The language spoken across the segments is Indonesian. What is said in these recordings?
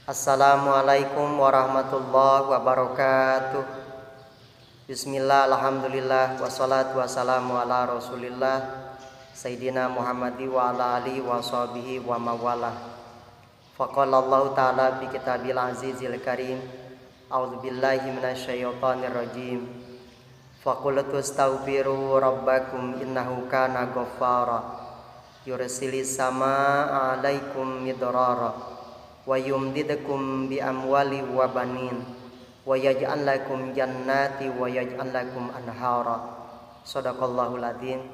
Assalamualaikum warahmatullahi wabarakatuh. Bismillah, alhamdulillah, wassalatu wassalamu ala rasulillah Sayyidina Muhammadi wa ala alihi wa sahbihi wa mawalah. Faqala Allah ta'ala bi kitabil azizil karim, a'udzu billahi minasyaitonir rajim. Faqultu astaghfiru rabbakum innahu kana ghaffara yursilis samaa 'alaikum midrara wa yumdidukum bi amwali wa banin wa yaj'al lakum jannati wa yaj'al lakum anhara. Shadaqallahul adzim.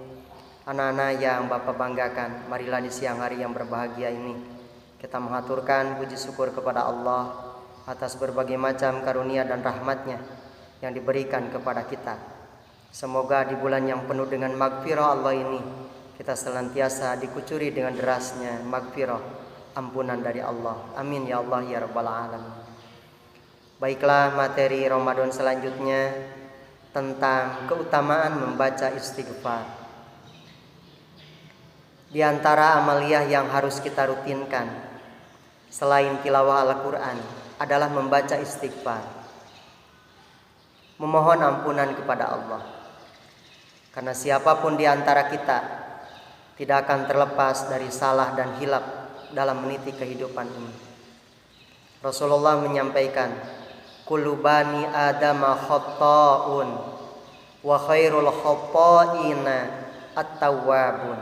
Anak-anak yang Bapak banggakan, marilah di siang hari yang berbahagia ini kita mengaturkan puji syukur kepada Allah atas berbagai macam karunia dan rahmat-Nya yang diberikan kepada kita. Semoga di bulan yang penuh dengan magfirah Allah ini kita senantiasa dikucuri dengan derasnya magfirah, ampunan dari Allah. Amin ya Allah ya rabbal alamin. Baiklah, materi Ramadan selanjutnya tentang keutamaan membaca istighfar. Di antara amaliyah yang harus kita rutinkan selain tilawah Al-Quran adalah membaca istighfar, memohon ampunan kepada Allah. Karena siapapun di antara kita tidak akan terlepas dari salah dan hilaf dalam meniti kehidupan ini. Rasulullah menyampaikan, kullu bani adama khata'un wa khairul khata'ina at-tawwabun.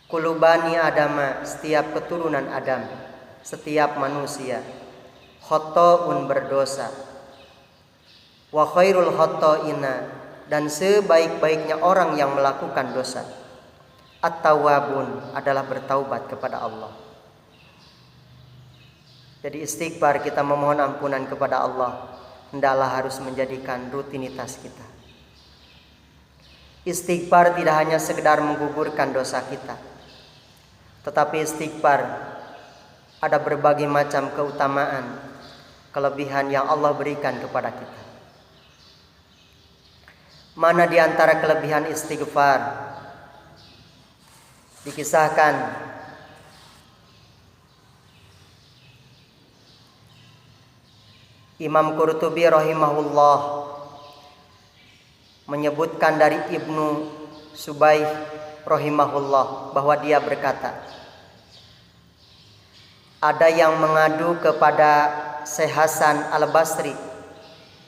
Kullu bani adama, setiap keturunan Adam, setiap manusia, khata'un berdosa, wa khairul khata'ina, dan sebaik-baiknya orang yang melakukan dosa, at-tawwabun, adalah bertaubat kepada Allah. Jadi istighfar, kita memohon ampunan kepada Allah, hendaklah harus menjadikan rutinitas kita. Istighfar tidak hanya sekedar menggugurkan dosa kita, tetapi istighfar ada berbagai macam keutamaan, kelebihan yang Allah berikan kepada kita. Mana di antara kelebihan istighfar? Dikisahkan Imam Qurtubi rahimahullah menyebutkan dari Ibnu Subaih rahimahullah bahwa dia berkata, ada yang mengadu kepada Syekh Hasan Al-Basri,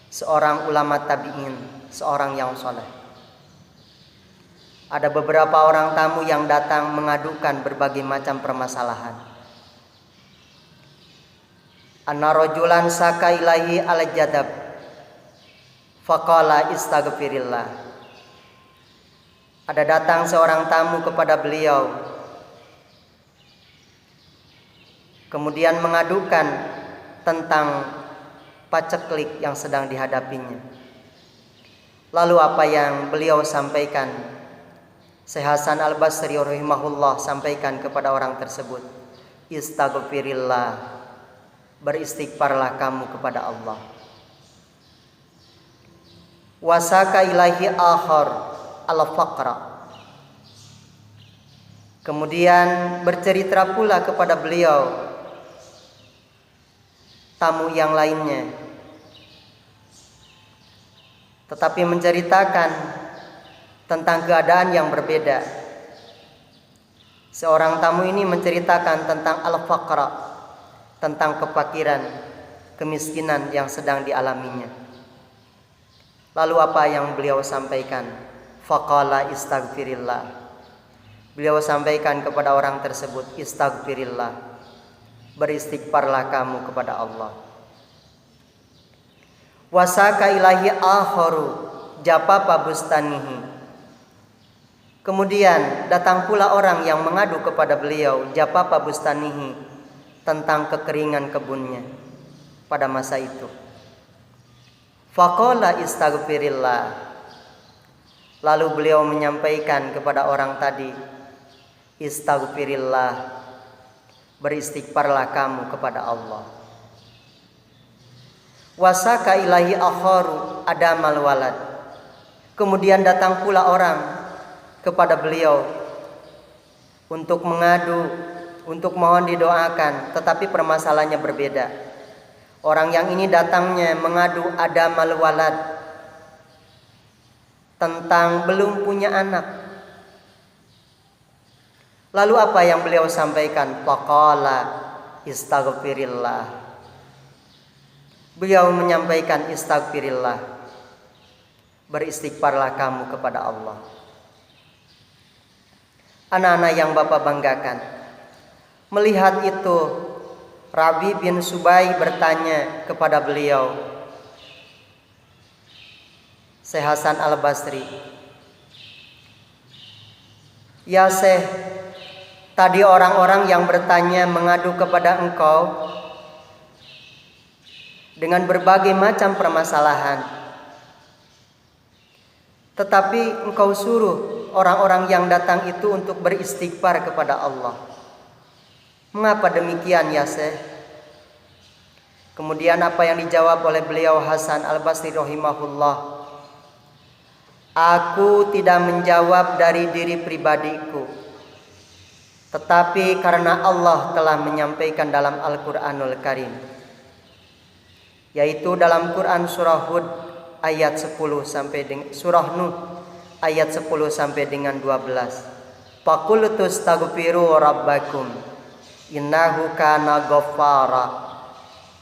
seorang ulama tabi'in, seorang yang soleh. Ada beberapa orang tamu yang datang mengadukan berbagai macam permasalahan. Anna rajulan saka ilaihi al-jadab faqala istaghfirillah. Ada datang seorang tamu kepada beliau, kemudian mengadukan tentang paceklik yang sedang dihadapinya. Lalu apa yang beliau sampaikan? Syekh Hasan Al-Basri rahimahullah sampaikan kepada orang tersebut, istaghfirillah, beristighfarlah kamu kepada Allah. Wasaka ilahi akhar al-faqra. Kemudian bercerita pula kepada beliau tamu yang lainnya, tetapi menceritakan tentang keadaan yang berbeda. Seorang tamu ini menceritakan tentang al-faqra, tentang kefakiran, kemiskinan yang sedang dialaminya. Lalu apa yang beliau sampaikan? Faqala istaghfirillah. Beliau sampaikan kepada orang tersebut, istaghfirillah, beristighfarlah kamu kepada Allah. Wasaka ilahi akharu japapa bustanihi. Kemudian datang pula orang yang mengadu kepada beliau, japapa bustanihi, tentang kekeringan kebunnya pada masa itu. Faqala istaghfirillah. Lalu beliau menyampaikan kepada orang tadi, istaghfirillah, beristighfarlah kamu kepada Allah. Wasaka ilahi akharu adamal walad. Kemudian datang pula orang kepada beliau untuk mengadu untuk mohon didoakan, tetapi permasalahannya berbeda. Orang yang ini datangnya mengadu adamal walad, tentang belum punya anak. Lalu apa yang beliau sampaikan? Faqala istaghfirillah. Beliau menyampaikan istaghfirillah. Beristighfarlah kamu kepada Allah. Anak-anak yang Bapak banggakan, melihat itu Rabi bin Subai bertanya kepada beliau, Syekh Hasan Al-Basri, "Ya Syekh, tadi orang-orang yang bertanya mengadu kepada engkau dengan berbagai macam permasalahan. Tetapi engkau suruh orang-orang yang datang itu untuk beristighfar kepada Allah. Mengapa demikian ya Syekh?" Kemudian apa yang dijawab oleh beliau Hasan Al-Basri rahimahullah, "Aku tidak menjawab dari diri pribadiku, tetapi karena Allah telah menyampaikan dalam Al-Quranul Karim, yaitu dalam Quran surah Hud ayat 10 sampai dengan surah Nuh ayat 10 sampai dengan 12. Faqultu astaghfiru rabbakum innahu kana ghaffara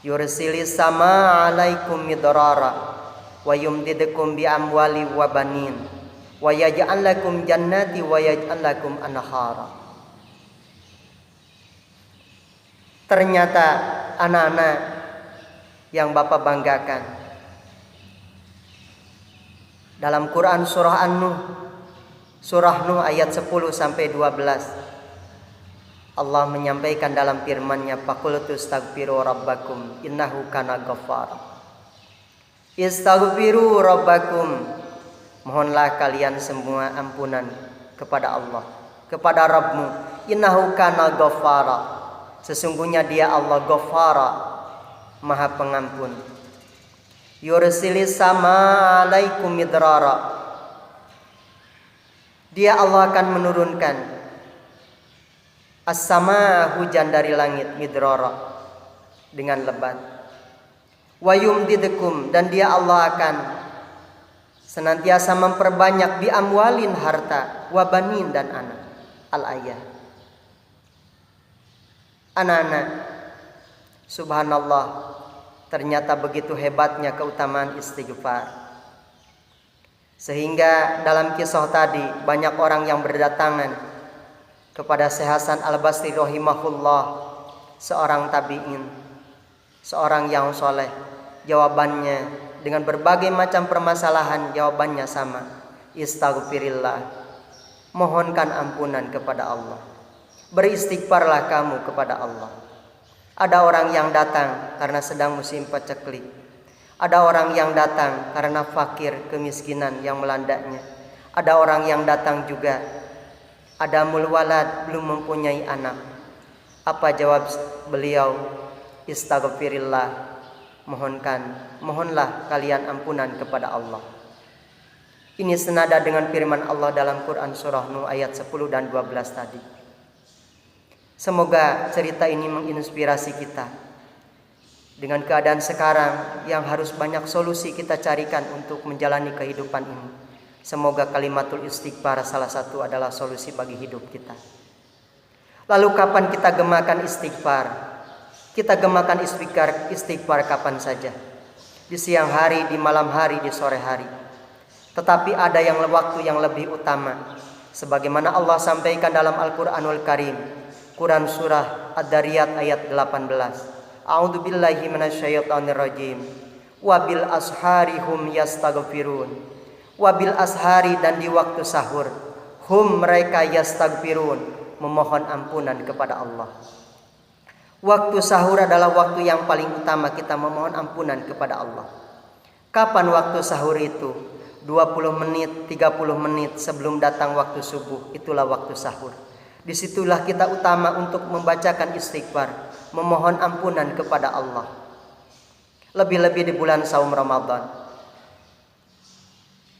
yursilis sama alaikum midrara wa yumdidukum bi amwali wa banin wa yaj'al lakum jannati wa yaj'al lakum anhara." Ternyata anak-anak yang Bapak banggakan, dalam Quran surah An-Nuh, surah Nuh ayat 10 sampai 12, Allah menyampaikan dalam firman-Nya, "Faqultu astaghfiru rabbakum innahu kana ghaffara." Istaghfiru rabbakum, mohonlah kalian semua ampunan kepada Allah, kepada Rabbmu. Innahu kana ghaffara, sesungguhnya Dia Allah Ghaffara, Maha Pengampun. Yursilis sama alaikum midrara, Dia Allah akan menurunkan as-sama, hujan dari langit, midrara, dengan lebat. Wa yumdidukum, dan Dia Allah akan senantiasa memperbanyak bi amwalin, harta, wa banin, dan anak. Al-ayah. Anak-anak, subhanallah, ternyata begitu hebatnya keutamaan istighfar, sehingga dalam kisah tadi banyak orang yang berdatangan kepada Syekh Hasan Al-Basri rahimahullah, seorang tabi'in, seorang yang soleh. Jawabannya dengan berbagai macam permasalahan, jawabannya sama, istaghfirillah, mohonkan ampunan kepada Allah, beristighfarlah kamu kepada Allah. Ada orang yang datang karena sedang musim paceklik, ada orang yang datang karena fakir, kemiskinan yang melandanya, ada orang yang datang juga adamul walad, belum mempunyai anak. Apa jawab beliau? Istaghfirillah, mohonlah kalian ampunan kepada Allah. Ini senada dengan firman Allah dalam Quran surah Nuh ayat 10 dan 12 tadi. Semoga cerita ini menginspirasi kita dengan keadaan sekarang yang harus banyak solusi kita carikan untuk menjalani kehidupan ini. Semoga kalimatul istighfar salah satu adalah solusi bagi hidup kita. Lalu kapan kita gemakan istighfar? Kita gemakan istighfar kapan saja. Di siang hari, di malam hari, di sore hari. Tetapi ada yang waktu yang lebih utama. Sebagaimana Allah sampaikan dalam Al-Quranul Karim, Quran surah Ad-Dariyat ayat 18. A'udzu billahi minasyaitonir rajim. Wa bil ashari hum yastaghfirun. Wabil ashari, dan di waktu sahur, hum, mereka, yastaghfirun, memohon ampunan kepada Allah. Waktu sahur adalah waktu yang paling utama kita memohon ampunan kepada Allah. Kapan waktu sahur itu? 20 menit, 30 menit sebelum datang waktu subuh, itulah waktu sahur. Disitulah kita utama untuk membacakan istighfar, memohon ampunan kepada Allah. Lebih-lebih di bulan saum Ramadan,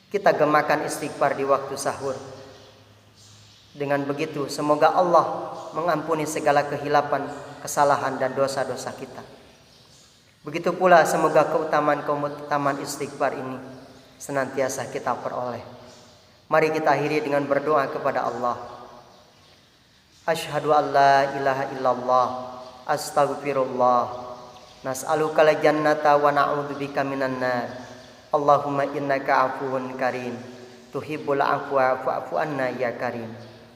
kita gemakan istighfar di waktu sahur. Dengan begitu semoga Allah mengampuni segala kehilapan, kesalahan dan dosa-dosa kita. Begitu pula semoga keutamaan istighfar ini senantiasa kita peroleh. Mari kita akhiri dengan berdoa kepada Allah. Asyhadu an la ilaha illallah, astaghfirullah, nas'alukal jannata wa na'udzubika minan nar. Allahumma innaka afuwun karim, tuhibbul afwa fa'fu anna ya karim.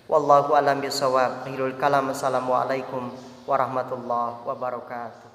Wallahu a'lam bishawab. Akhirul kalam. Assalamualaikum warahmatullahi wabarakatuh.